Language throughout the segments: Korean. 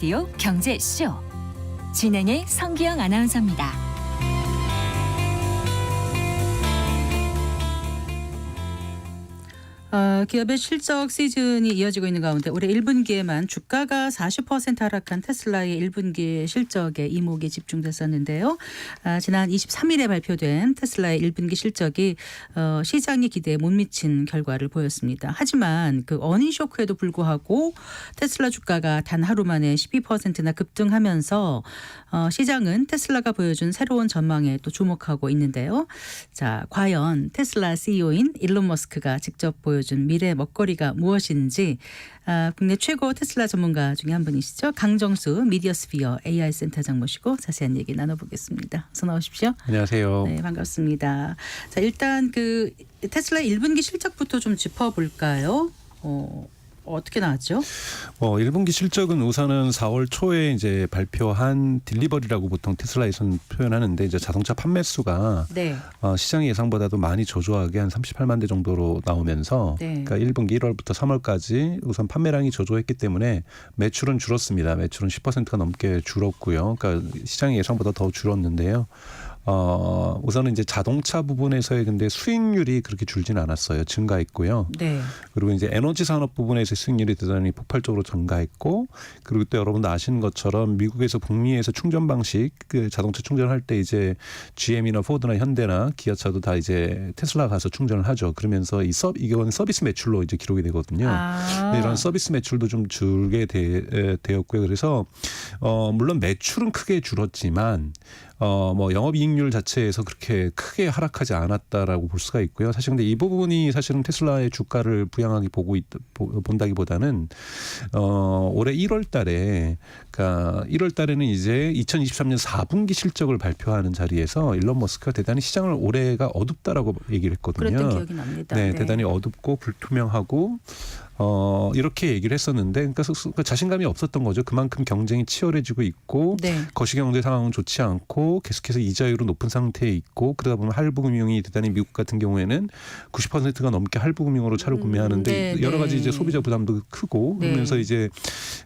라디오 경제쇼 진행의 성기영 아나운서입니다. 기업의 실적 시즌이 이어지고 있는 가운데 올해 1분기에만 주가가 40% 하락한 테슬라의 1분기 실적에 이목이 집중됐었는데요. 지난 23일에 발표된 테슬라의 1분기 실적이 시장의 기대에 못 미친 결과를 보였습니다. 하지만 그 어닝 쇼크에도 불구하고 테슬라 주가가 단 하루 만에 12%나 급등하면서 시장은 테슬라가 보여준 새로운 전망에 또 주목하고 있는데요. 자, 과연 테슬라 CEO인 일론 머스크가 직접 보여준 미래 먹거리가 무엇인지 국내 최고 테슬라 전문가 중에 한 분이시죠. 강정수 미디어스피어 AI 센터장 모시고 자세한 얘기 나눠보겠습니다. 어서 나오십시오. 안녕하세요. 네, 반갑습니다. 자, 일단 그 테슬라 1분기 실적부터 좀 짚어볼까요? 어떻게 나왔죠? 1분기 실적은 우선은 4월 초에 이제 발표한 딜리버리라고 보통 테슬라에서는 표현하는데 이제 자동차 판매 수가 네. 시장 예상보다도 많이 저조하게 한 38만 대 정도로 나오면서 네. 그러니까 1분기 1월부터 3월까지 우선 판매량이 저조했기 때문에 매출은 줄었습니다. 매출은 10%가 넘게 줄었고요. 그러니까 시장 예상보다 더 줄었는데요. 우선은 이제 자동차 부분에서의 근데 수익률이 그렇게 줄지는 않았어요. 증가했고요. 네. 그리고 이제 에너지 산업 부분에서 수익률이 대단히 폭발적으로 증가했고, 그리고 또 여러분도 아시는 것처럼 미국에서 북미에서 충전 방식 그 자동차 충전할 때 이제 GM이나 포드나 현대나 기아차도 다 이제 테슬라 가서 충전을 하죠. 그러면서 이건 서비스 매출로 이제 기록이 되거든요. 이런 서비스 매출도 좀 줄게 되었고요. 그래서 물론 매출은 크게 줄었지만 영업이익률 자체에서 그렇게 크게 하락하지 않았다라고 볼 수가 있고요. 사실 근데 이 부분이 사실은 테슬라의 주가를 부양하게 본다기보다는 올해 1월달에 그러니까 1월달에는 이제 2023년 4분기 실적을 발표하는 자리에서 일론 머스크가 대단히 시장을 올해가 어둡다라고 얘기를 했거든요. 그랬던 기억이 납니다. 네, 대단히 어둡고 불투명하고. 이렇게 얘기를 했었는데, 그러니까 자신감이 없었던 거죠. 그만큼 경쟁이 치열해지고 있고, 네. 거시경제 상황은 좋지 않고, 계속해서 이자율은 높은 상태에 있고, 그러다 보면 할부금융이 대단히 미국 같은 경우에는 90%가 넘게 할부금융으로 차를 구매하는데 네, 여러 가지 네. 이제 소비자 부담도 크고, 네. 그러면서 이제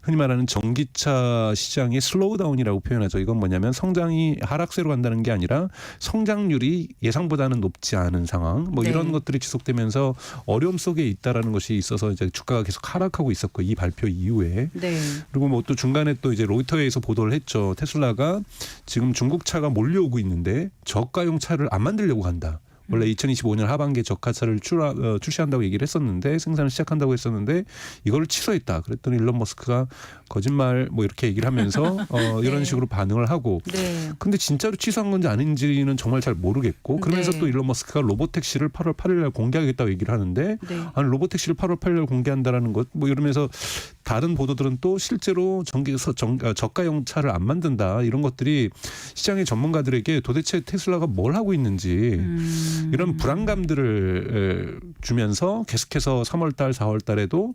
흔히 말하는 전기차 시장의 슬로우다운이라고 표현하죠. 이건 뭐냐면 성장이 하락세로 간다는 게 아니라 성장률이 예상보다는 높지 않은 상황, 네. 이런 것들이 지속되면서 어려움 속에 있다라는 것이 있어서 이제 주가가 계속 하락하고 있었고, 이 발표 이후에. 네. 그리고 또 중간에 또 이제 로이터에서 보도를 했죠. 테슬라가 지금 중국 차가 몰려오고 있는데 저가용 차를 안 만들려고 한다. 원래 2025년 하반기에 저가차를 출시한다고 얘기를 했었는데, 생산을 시작한다고 했었는데 이거를 취소했다. 그랬더니 일론 머스크가 거짓말 이렇게 얘기를 하면서 이런 네. 식으로 반응을 하고. 네. 근데 진짜로 취소한 건지 아닌지는 정말 잘 모르겠고, 그러면서 네. 또 일론 머스크가 로보택시를 8월 8일 날 공개하겠다고 얘기를 하는데, 네. 아니 로보택시를 8월 8일 날 공개한다라는 것 이러면서 다른 보도들은 또 실제로 저가용 차를 안 만든다, 이런 것들이 시장의 전문가들에게 도대체 테슬라가 뭘 하고 있는지 이런 불안감들을 주면서 계속해서 3월달 4월달에도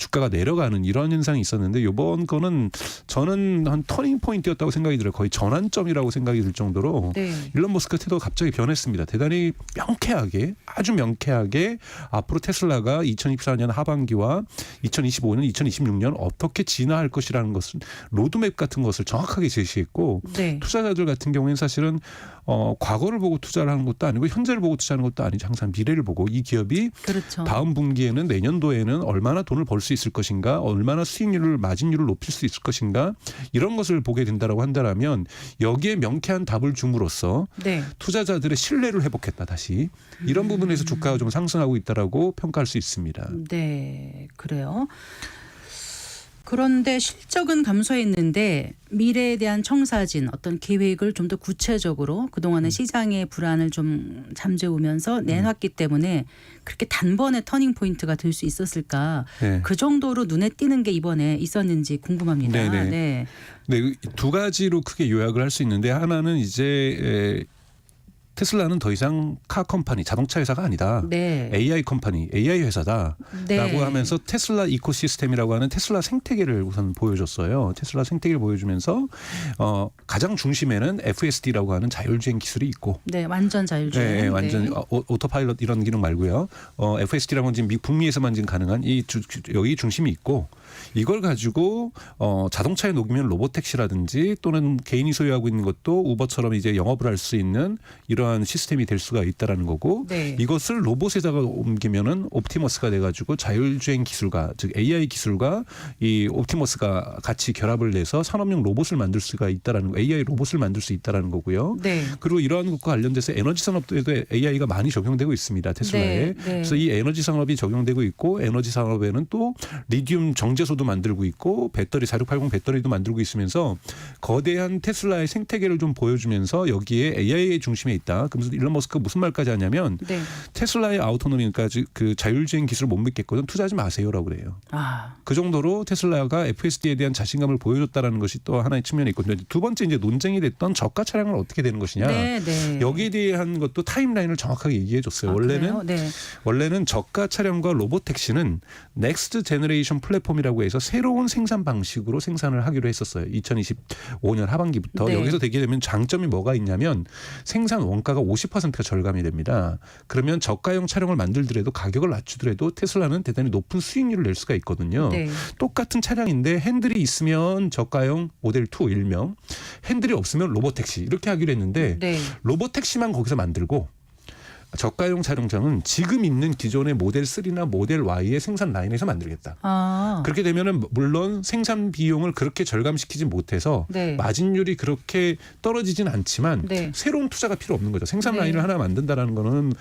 주가가 내려가는 이런 현상이 있었는데, 이번 거는 저는 한 터닝 포인트였다고 생각이 들어요. 거의 전환점이라고 생각이 들 정도로 네. 일론 머스크 태도가 갑자기 변했습니다. 대단히 명쾌하게, 아주 명쾌하게 앞으로 테슬라가 2024년 하반기와 2025년, 2026년 어떻게 진화할 것이라는 것을 로드맵 같은 것을 정확하게 제시했고, 네. 투자자들 같은 경우에는 사실은 과거를 보고 투자를 하는 것도 아니고 현재를 보고 투자하는 것도 아니죠. 항상 미래를 보고 이 기업이 그렇죠. 다음 분기에는, 내년도에는 얼마나 돈을 벌 수 있을 것인가, 얼마나 수익률을, 마진율을 높일 수 있을 것인가, 이런 것을 보게 된다라고 한다면 여기에 명쾌한 답을 줌으로써 네. 투자자들의 신뢰를 회복했다. 다시 이런 부분에서 주가가 좀 상승하고 있다라고 평가할 수 있습니다. 네, 그래요. 그런데 실적은 감소했는데 미래에 대한 청사진, 어떤 계획을 좀 더 구체적으로 그동안의 시장의 불안을 좀 잠재우면서 내놨기 때문에 그렇게 단번에 터닝 포인트가 될 수 있었을까? 네. 그 정도로 눈에 띄는 게 이번에 있었는지 궁금합니다. 네네. 네. 네, 두 가지로 크게 요약을 할 수 있는데, 하나는 이제 테슬라는 더 이상 카 컴퍼니, 자동차 회사가 아니다. 네. AI 컴퍼니, AI 회사다라고 네. 하면서 테슬라 이코시스템이라고 하는 테슬라 생태계를 우선 보여줬어요. 테슬라 생태계를 보여주면서 가장 중심에는 FSD라고 하는 자율주행 기술이 있고, 네, 완전 자율주행. 네, 완전 오토파일럿 이런 기능 말고요. FSD라고 하는 지금 북미에서만 지금 가능한 여기 중심이 있고, 이걸 가지고 자동차에 녹이면 로보택시라든지 또는 개인이 소유하고 있는 것도 우버처럼 이제 영업을 할 수 있는 이러한 시스템이 될 수가 있다라는 거고 네. 이것을 로봇에다가 옮기면은 옵티머스가 돼가지고 자율주행 기술과 즉 AI 기술과 이 옵티머스가 같이 결합을 해서 산업용 로봇을 만들 수가 있다라는 거, AI 로봇을 만들 수 있다라는 거고요. 네. 그리고 이러한 것과 관련돼서 에너지 산업에도 AI가 많이 적용되고 있습니다. 테슬라에. 네, 네. 그래서 이 에너지 산업이 적용되고 있고 에너지 산업에는 또 리튬 정제소도 만들고 있고 배터리 4680 배터리도 만들고 있으면서 거대한 테슬라의 생태계를 좀 보여주면서 여기에 AI의 중심에 있다. 그러면서 일론 머스크가 무슨 말까지 하냐면 네. 테슬라의 아우토노미 그러니까 그 자율주행 기술을 못 믿겠거든 투자하지 마세요라고 그래요. 아. 그 정도로 테슬라가 FSD에 대한 자신감을 보여줬다라는 것이 또 하나의 측면이 있거든요. 두 번째 이제 논쟁이 됐던 저가 차량을 어떻게 되는 것이냐. 네, 네. 여기에 대한 것도 타임라인을 정확하게 얘기해 줬어요. 아, 원래는 그래요? 네. 원래는 저가 차량과 로봇 택시는 넥스트 제너레이션 플랫폼이라고 해서 새로운 생산 방식으로 생산을 하기로 했었어요. 2025년 하반기부터. 네. 여기서 되게 되면 장점이 뭐가 있냐면 생산 원가가 50%가 절감이 됩니다. 그러면 저가형 차량을 만들더라도 가격을 낮추더라도 테슬라는 대단히 높은 수익률을 낼 수가 있거든요. 네. 똑같은 차량인데 핸들이 있으면 저가형 모델 2 일명, 핸들이 없으면 로봇 택시 이렇게 하기로 했는데 네. 로봇 택시만 거기서 만들고 저가용 차량장은 지금 있는 기존의 모델 3나 모델 Y의 생산 라인에서 만들겠다. 아. 그렇게 되면은 물론 생산 비용을 그렇게 절감시키지 못해서 네. 마진율이 그렇게 떨어지진 않지만 네. 새로운 투자가 필요 없는 거죠. 생산 네. 라인을 하나 만든다라는 거는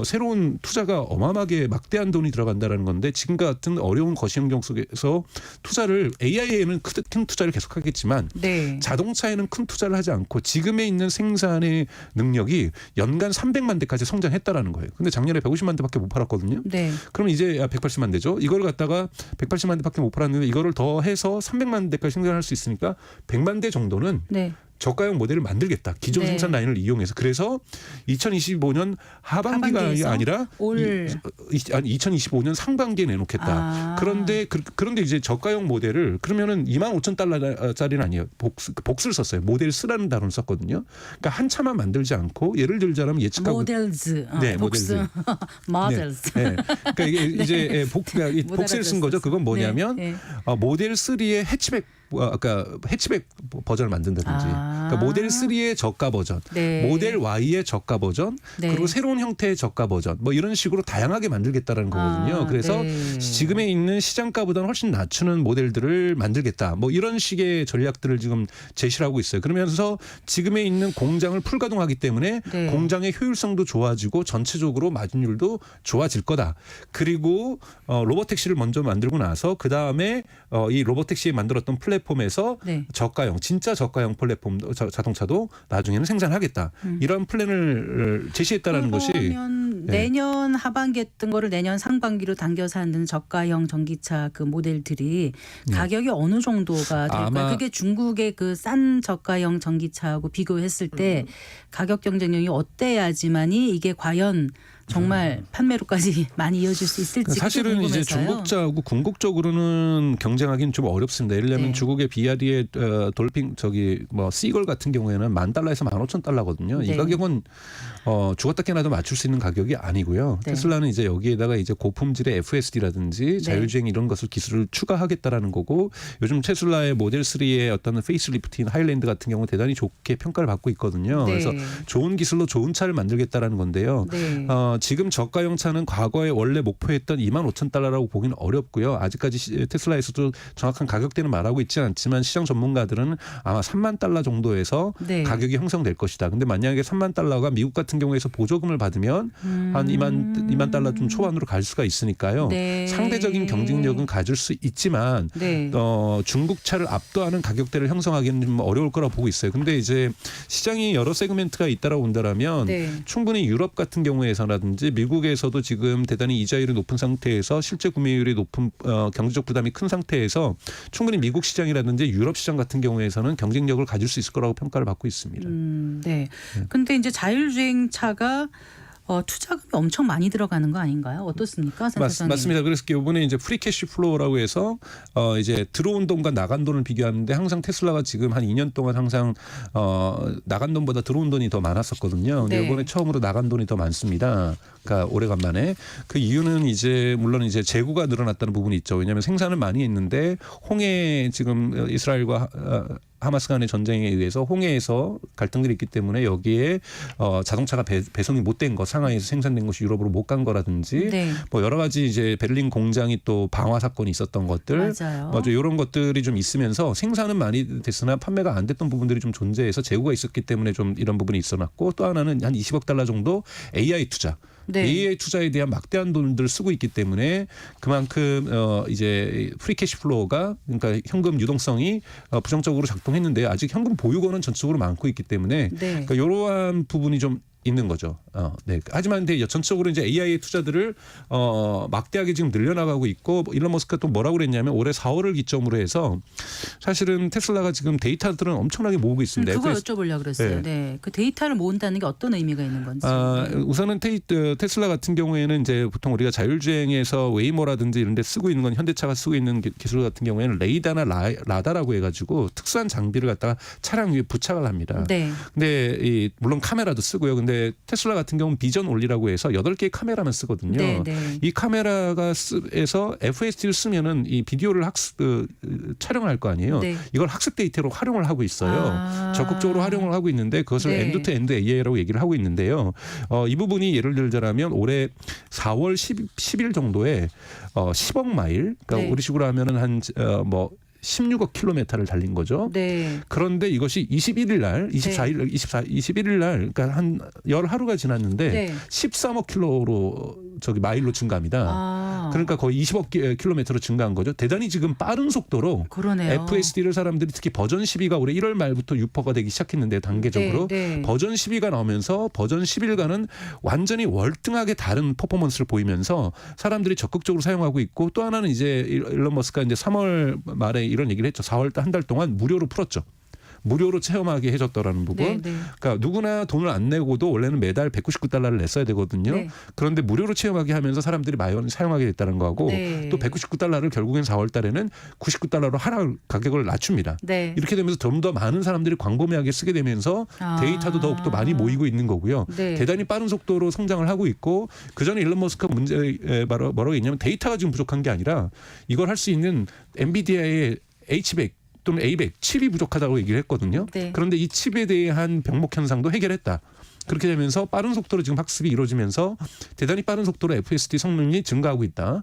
새로운 투자가 어마어마하게 막대한 돈이 들어간다라는 건데 지금과 같은 어려운 거시환경 속에서 투자를 AI에는 큰 투자를 계속하겠지만 네. 자동차에는 큰 투자를 하지 않고 지금에 있는 생산의 능력이 연간 300만 대까지 성장했다라는 거예요. 근데 작년에 150만 대밖에 못 팔았거든요. 네. 그럼 이제 180만 대죠. 이걸 갖다가 180만 대밖에 못 팔았는데 이거를 더 해서 300만 대까지 생산할 수 있으니까 100만 대 정도는 네. 저가형 모델을 만들겠다. 기존 네. 생산 라인을 이용해서. 그래서 2025년 하반기가 하반기에서 아니라 올 2025년 상반기에 내놓겠다. 아. 그런데 이제 저가형 모델을 그러면은 25,000달러짜리는 아니에요. 복수를 썼어요. 모델 3라는 단어를 썼거든요. 그러니까 한 차만 만들지 않고 예를 들자면 예측하고 모델즈. 네, 복수. 모델즈. 모델즈. 네. 그러니까 이게 이제 그러니까 이 못 복수를 쓴 거죠. 그건 뭐냐면 네, 네. 모델 3의 해치백 아까 해치백 버전을 만든다든지 아. 그러니까 모델 3의 저가 버전, 네. 모델 Y의 저가 버전, 네. 그리고 새로운 형태의 저가 버전, 뭐 이런 식으로 다양하게 만들겠다라는 거거든요. 아, 그래서 네. 지금에 있는 시장가보다는 훨씬 낮추는 모델들을 만들겠다. 뭐 이런 식의 전략들을 지금 제시를 하고 있어요. 그러면서 지금에 있는 공장을 풀가동하기 때문에 네. 공장의 효율성도 좋아지고 전체적으로 마진율도 좋아질 거다. 그리고 로봇택시를 먼저 만들고 나서 그 다음에 이 로봇택시에 만들었던 플랫폼에서 네. 저가형 진짜 저가형 플랫폼 자동차도 나중에는 생산하겠다. 이런 플랜을 제시했다라는 것이 그러면 네. 내년 하반기에 했던 거를 내년 상반기로 당겨서 하는 저가형 전기차 그 모델들이 가격이 어느 정도가 될까요? 아마- 그게 중국의 그 싼 저가형 전기차하고 비교했을 때 가격 경쟁력이 어때야지만이 이게 과연 정말 판매로까지 많이 이어질 수 있을지 사실은 그게 이제 궁금해서요. 중국차하고 궁극적으로는 경쟁하기는 좀 어렵습니다. 예를 들면 네. 중국의 비아리의 돌핀 시걸 같은 경우에는 $10,000에서 15,000달러거든요. 네. 이 가격은 죽었다 깨나도 맞출 수 있는 가격이 아니고요. 네. 테슬라는 이제 여기에다가 이제 고품질의 FSD라든지 자율주행 이런 것을 기술을 추가하겠다라는 거고 요즘 테슬라의 모델 3의 어떤 페이스리프트인 하일랜드 같은 경우 대단히 좋게 평가를 받고 있거든요. 네. 그래서 좋은 기술로 좋은 차를 만들겠다라는 건데요. 네. 지금 저가형 차는 과거에 원래 목표했던 25,000달러라고 보기는 어렵고요. 아직까지 테슬라에서도 정확한 가격대는 말하고 있지 않지만 시장 전문가들은 아마 3만 달러 정도에서 네. 가격이 형성될 것이다. 근데 만약에 3만 달러가 미국 같은 경우에서 보조금을 받으면 한 2만 달러 좀 초반으로 갈 수가 있으니까요. 네. 상대적인 경쟁력은 가질 수 있지만 네. 중국 차를 압도하는 가격대를 형성하기는 좀 어려울 거라고 보고 있어요. 근데 이제 시장이 여러 세그멘트가 있다라고 본다라면 네. 충분히 유럽 같은 경우에서라든지 미국에서도 지금 대단히 이자율이 높은 상태에서 실제 구매율이 높은 경제적 부담이 큰 상태에서 충분히 미국 시장이라든지 유럽 시장 같은 경우에서는 경쟁력을 가질 수 있을 거라고 평가를 받고 있습니다. 네. 근데 이제 자율주행 차가 투자금이 엄청 많이 들어가는 거 아닌가요? 어떻습니까, 센터장님? 맞습니다. 그래서 이번에 이제 프리캐시 플로우라고 해서 이제 들어온 돈과 나간 돈을 비교하는데 항상 테슬라가 지금 한 2년 동안 항상 나간 돈보다 들어온 돈이 더 많았었거든요. 근데 네. 이번에 처음으로 나간 돈이 더 많습니다. 그러니까 오래간만에. 그 이유는 이제 물론 이제 재고가 늘어났다는 부분이 있죠. 왜냐하면 생산을 많이 했는데 홍해 지금 이스라엘과 하마스 간의 전쟁에 의해서 홍해에서 갈등들이 있기 때문에 여기에 자동차가 배송이 못 된 것, 상하이에서 생산된 것이 유럽으로 못 간 거라든지 네. 뭐 여러 가지 이제 베를린 공장이 또 방화 사건이 있었던 것들, 맞아요. 이런 것들이 좀 있으면서 생산은 많이 됐으나 판매가 안 됐던 부분들이 좀 존재해서 재고가 있었기 때문에 좀 이런 부분이 있어놨고 또 하나는 한 20억 달러 정도 AI 투자. 네. AI 투자에 대한 막대한 돈들을 쓰고 있기 때문에 그만큼 이제 프리캐시 플로우가 그러니까 현금 유동성이 부정적으로 작동했는데 아직 현금 보유고는 전적으로 많고 있기 때문에 네. 그러니까 이러한 부분이 좀 있는 거죠. 네. 하지만 근데 전적으로 이제 AI 투자들을 막대하게 지금 늘려나가고 있고 일론 머스크가 또 뭐라고 그랬냐면 올해 4월을 기점으로 해서 사실은 테슬라가 지금 데이터들은 엄청나게 모으고 있습니다. 그걸 여쭤보려고 그랬어요. 네. 네. 그 데이터를 모은다는 게 어떤 의미가 있는 건지. 우선은 테슬라 같은 경우에는 이제 보통 우리가 자율주행에서 웨이모라든지 이런 데 쓰고 있는 건 현대차가 쓰고 있는 기술 같은 경우에는 레이다나 라다라고 해가지고 특수한 장비를 갖다가 차량 위에 부착을 합니다. 네. 근데 물론 카메라도 쓰고요. 근데 테슬라 같은 경우는 비전 올리라고 해서 8개의 카메라만 쓰거든요. 네, 네. 이 카메라가 에서 FSD를 쓰면은 이 비디오를 촬영을 할 거 아니에요. 네. 이걸 학습 데이터로 활용을 하고 있어요. 적극적으로 활용을 하고 있는데 그것을 네. 엔드 투 엔드 AI라고 얘기를 하고 있는데요. 이 부분이 예를 들자면 올해 4월 10일 정도에 10억 마일, 그러니까 네. 우리식으로 하면은 한 16억 킬로미터를 달린 거죠. 네. 그런데 이것이 21일 날, 21일 날, 그러니까 한 열하루가 지났는데 네. 13억 킬로로 마일로 증가합니다. 그러니까 거의 20억 킬로미터로 증가한 거죠. 대단히 지금 빠른 속도로 그러네요. FSD를 사람들이 특히 버전 12가 올해 1월 말부터 유포가 되기 시작했는데 단계적으로 네, 네. 버전 12가 나오면서 버전 11과는 완전히 월등하게 다른 퍼포먼스를 보이면서 사람들이 적극적으로 사용하고 있고 또 하나는 이제 일론 머스크가 이제 3월 말에 이런 얘기를 했죠. 4월 한 달 동안 무료로 풀었죠. 무료로 체험하게 해줬더라는 부분. 네, 네. 그러니까 누구나 돈을 안 내고도 원래는 매달 199달러를 냈어야 되거든요. 네. 그런데 무료로 체험하게 하면서 사람들이 많이 사용하게 됐다는 거고 네. 또 199달러를 결국엔 4월 달에는 99달러로 가격을 낮춥니다. 네. 이렇게 되면서 좀 더 많은 사람들이 광범위하게 쓰게 되면서 데이터도 더욱더 많이 모이고 있는 거고요. 네. 대단히 빠른 속도로 성장을 하고 있고 그전에 일론 머스크가 뭐라고 했냐면 데이터가 지금 부족한 게 아니라 이걸 할 수 있는 엔비디아의 H100 또는 A100 칩이 부족하다고 얘기를 했거든요. 네. 그런데 이 칩에 대한 병목 현상도 해결했다. 그렇게 되면서 빠른 속도로 지금 학습이 이루어지면서 대단히 빠른 속도로 FSD 성능이 증가하고 있다.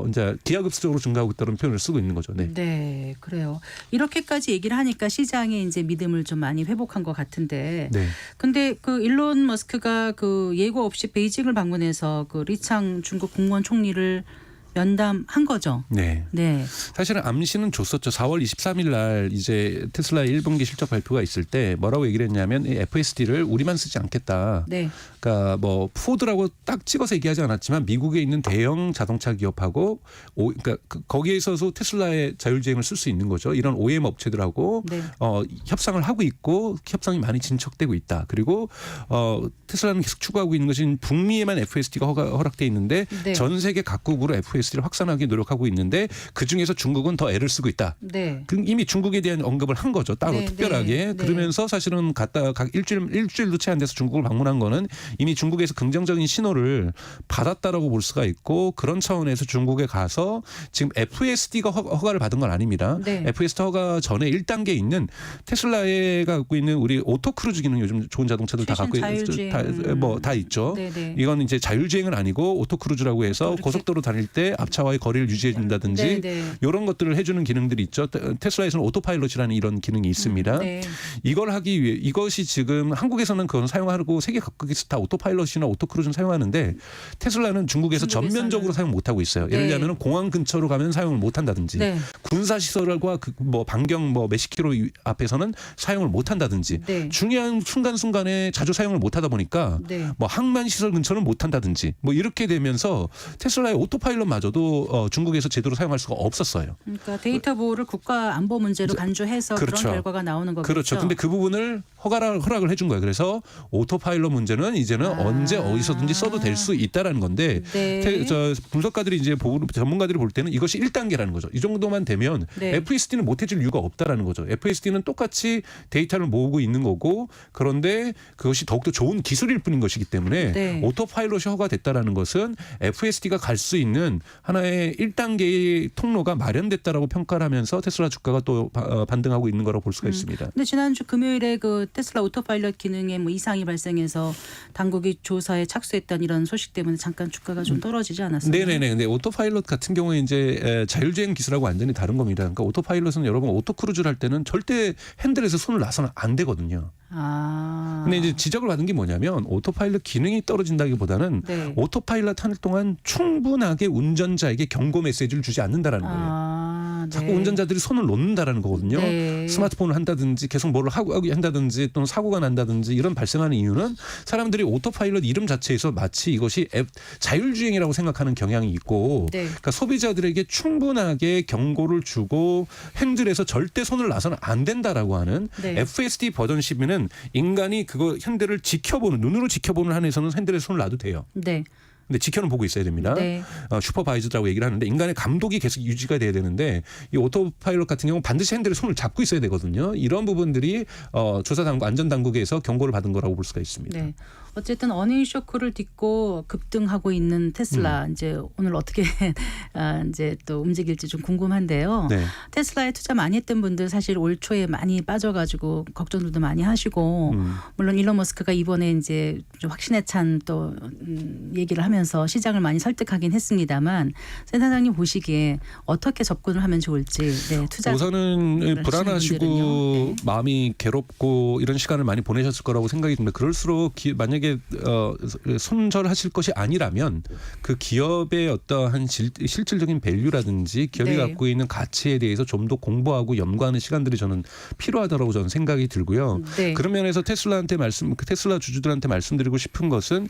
이제 기하급수적으로 증가하고 있다는 표현을 쓰고 있는 거죠. 네. 네, 그래요. 이렇게까지 얘기를 하니까 시장에 이제 믿음을 좀 많이 회복한 것 같은데. 네. 근데 그 일론 머스크가 그 예고 없이 베이징을 방문해서 그 리창 중국 국무원 총리를 면담한 거죠. 네. 네. 사실은 암시는 줬었죠. 4월 23일 날 이제 테슬라의 1분기 실적 발표가 있을 때 뭐라고 얘기를 했냐면 이 FSD를 우리만 쓰지 않겠다. 네. 그러니까 포드라고 딱 찍어서 얘기하지 않았지만 미국에 있는 대형 자동차 기업하고 그러니까 거기에 있어서 테슬라의 자율주행을 쓸 수 있는 거죠. 이런 OEM 업체들하고 네. 협상을 하고 있고 협상이 많이 진척되고 있다. 그리고 테슬라는 계속 추구하고 있는 것은 북미에만 FSD가 허락돼 있는데 네. 전 세계 각국으로 FSD를 확산하기 노력하고 있는데 그중에서 중국은 더 애를 쓰고 있다. 네. 이미 중국에 대한 언급을 한 거죠. 따로 네, 특별하게. 네, 그러면서 사실은 일주일도 채 안 돼서 중국을 방문한 거는 이미 중국에서 긍정적인 신호를 받았다라고 볼 수가 있고 그런 차원에서 중국에 가서 지금 FSD가 허가를 받은 건 아닙니다. 네. FSD 허가 전에 1단계에 있는 테슬라가 갖고 있는 우리 오토크루즈 기능 요즘 좋은 자동차들 다 갖고 다 있죠. 네, 네. 이건 이제 자율주행은 아니고 오토크루즈라고 해서 고속도로 다닐 때 앞차와의 거리를 유지해 준다든지 네, 네. 이런 것들을 해주는 기능들이 있죠. 테슬라에서는 오토파일럿이라는 이런 기능이 있습니다. 네. 이걸 하기 위해 이것이 지금 한국에서는 그건 사용하고 세계 각국에서 다 오토파일럿이나 오토크루즈는 사용하는데 테슬라는 중국에서 전면적으로 사용 못하고 있어요. 예를 네. 들면 공항 근처로 가면 사용을 못한다든지 네. 군사시설과 반경 몇십 킬로 앞에서는 사용을 못한다든지 네. 중요한 순간순간에 자주 사용을 못하다 보니까 네. 항만 시설 근처는 못한다든지 이렇게 되면서 테슬라의 오토파일럿마저도 중국에서 제대로 사용할 수가 없었어요. 그러니까 데이터 보호를 국가 안보 문제로 간주해서 그렇죠. 그런 결과가 나오는 거겠죠. 그렇죠. 근데 그 부분을 허락을 해준 거예요. 그래서 오토파일럿 문제는 이제는 언제 어디서든지 써도 될 수 있다라는 건데 네. 분석가들이 이제 전문가들이 볼 때는 이것이 1단계라는 거죠. 이 정도만 되면 네. FSD는 못 해줄 이유가 없다라는 거죠. FSD는 똑같이 데이터를 모으고 있는 거고 그런데 그것이 더욱더 좋은 기술일 뿐인 것이기 때문에 네. 오토파일럿이 허가됐다라는 것은 FSD가 갈 수 있는 하나의 1단계의 통로가 마련됐다라고 평가를 하면서 테슬라 주가가 또 반등하고 있는 거라고 볼 수가 있습니다. 근데 지난주 금요일에 그 테슬라 오토파일럿 기능에 뭐 이상이 발생해서 당국이 조사에 착수했다는 이런 소식 때문에 잠깐 주가가 좀 떨어지지 않았어요? 네네네. 근데 오토파일럿 같은 경우에 이제 자율주행 기술하고 완전히 다른 겁니다. 그러니까 오토파일럿은 여러분 오토크루즈를 할 때는 절대 핸들에서 손을 놔서는 안 되거든요. 아. 근데 이제 지적을 받은 게 뭐냐면 오토파일럿 기능이 떨어진다기보다는 네. 오토파일럿 하는 동안 충분하게 운전자에게 경고 메시지를 주지 않는다라는 거예요. 아, 자꾸 네. 운전자들이 손을 놓는다라는 거거든요. 네. 스마트폰을 한다든지 계속 뭐를 하고 한다든지 또는 사고가 난다든지 이런 발생하는 이유는 사람들이 오토파일럿 이름 자체에서 마치 이것이 자율주행이라고 생각하는 경향이 있고 네. 그러니까 소비자들에게 충분하게 경고를 주고 핸들에서 절대 손을 놔서는 안 된다라고 하는 네. FSD 버전 12는 인간이 그거 핸들을 지켜보는 눈으로 지켜보는 한에서는 핸들에 손을 놔도 돼요. 네. 근데 지켜는 보고 있어야 됩니다. 네. 슈퍼바이즈드라고 얘기를 하는데 인간의 감독이 계속 유지가 돼야 되는데 이 오토파일럿 같은 경우는 반드시 핸들에 손을 잡고 있어야 되거든요. 이런 부분들이 조사당국 안전당국에서 경고를 받은 거라고 볼 수가 있습니다. 네. 어쨌든 어닝 쇼크를 딛고 급등하고 있는 테슬라 이제 오늘 어떻게 이제 또 움직일지 좀 궁금한데요. 네. 테슬라에 투자 많이 했던 분들 사실 올 초에 많이 빠져가지고 걱정들도 많이 하시고 물론 일론 머스크가 이번에 이제 좀 확신에 찬 또 얘기를 하면서 시장을 많이 설득하긴 했습니다만 센터장님 보시기에 어떻게 접근을 하면 좋을지 네, 투자 우선은 불안하시고 네. 마음이 괴롭고 이런 시간을 많이 보내셨을 거라고 생각이 듭니다. 그럴수록 만약에 손절하실 것이 아니라면 그 기업의 어떠한 실질적인 밸류라든지 기업이 네. 갖고 있는 가치에 대해서 좀 더 공부하고 연구하는 시간들이 저는 필요하다고 저는 생각이 들고요. 네. 그런 면에서 테슬라 주주들한테 말씀드리고 싶은 것은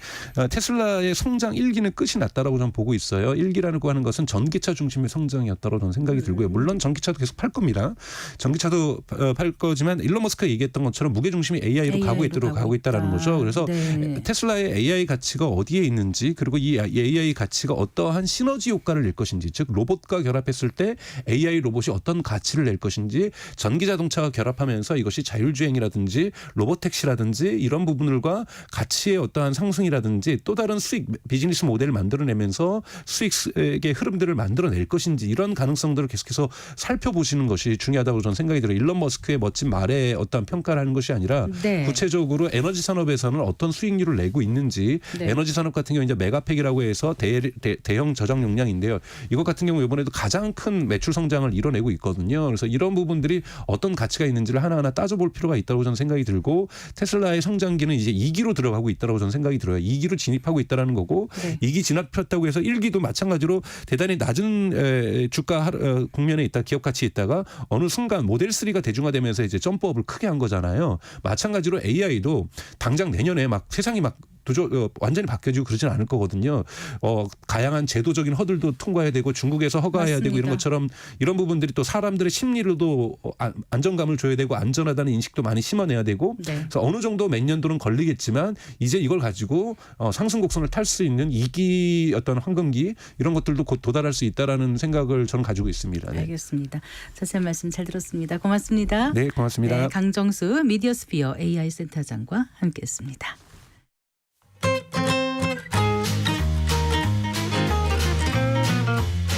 테슬라의 성장 1기는 끝이 났다라고 저는 보고 있어요. 1기라고 하는 것은 전기차 중심의 성장이었다고 저는 생각이 들고요. 물론 전기차도 계속 팔 겁니다. 전기차도 팔 거지만 일론 머스크가 얘기했던 것처럼 무게 중심이 AI로 가고 있다라는 거죠. 그래서 네. 테슬라의 AI 가치가 어디에 있는지 그리고 이 AI 가치가 어떠한 시너지 효과를 낼 것인지 즉 로봇과 결합했을 때 AI 로봇이 어떤 가치를 낼 것인지 전기 자동차와 결합하면서 이것이 자율주행이라든지 로봇택시라든지 이런 부분들과 가치의 어떠한 상승이라든지 또 다른 수익 비즈니스 모델을 만들어내면서 수익의 흐름들을 만들어낼 것인지 이런 가능성들을 계속해서 살펴보시는 것이 중요하다고 저는 생각이 들어요. 일론 머스크의 멋진 말에 어떠한 평가를 하는 것이 아니라 네. 구체적으로 에너지 산업에서는 어떤 수익률을 내고 있는지 네. 에너지 산업 같은 경우 이제 메가팩이라고 해서 대형 저장 용량인데요. 이것 같은 경우 이번에도 가장 큰 매출 성장을 이뤄내고 있거든요. 그래서 이런 부분들이 어떤 가치가 있는지를 하나하나 따져볼 필요가 있다고 저는 생각이 들고 테슬라의 성장기는 이제 2기로 들어가고 있다고 저는 생각이 들어요. 2기로 진입하고 있다는 거고 네. 2기 진입했다고 해서 1기도 마찬가지로 대단히 낮은 주가 국면에 있다 기업 가치에 있다가 어느 순간 모델 3가 대중화되면서 이제 점프업을 크게 한 거잖아요. 마찬가지로 AI도 당장 내년에 막 세상이 막 완전히 바뀌어지고 그러진 않을 거거든요. 다양한 제도적인 허들도 통과해야 되고 중국에서 허가해야 맞습니다. 되고 이런 것처럼 이런 부분들이 또 사람들의 심리로도 안정감을 줘야 되고 안전하다는 인식도 많이 심어내야 되고 네. 그래서 어느 정도 몇 년도는 걸리겠지만 이제 이걸 가지고 상승 곡선을 탈 수 있는 2기 어떤 황금기 이런 것들도 곧 도달할 수 있다라는 생각을 저는 가지고 있습니다. 네, 알겠습니다. 자세한 말씀 잘 들었습니다. 고맙습니다. 네 고맙습니다. 네, 강정수 미디어스피어 AI 센터장과 함께했습니다.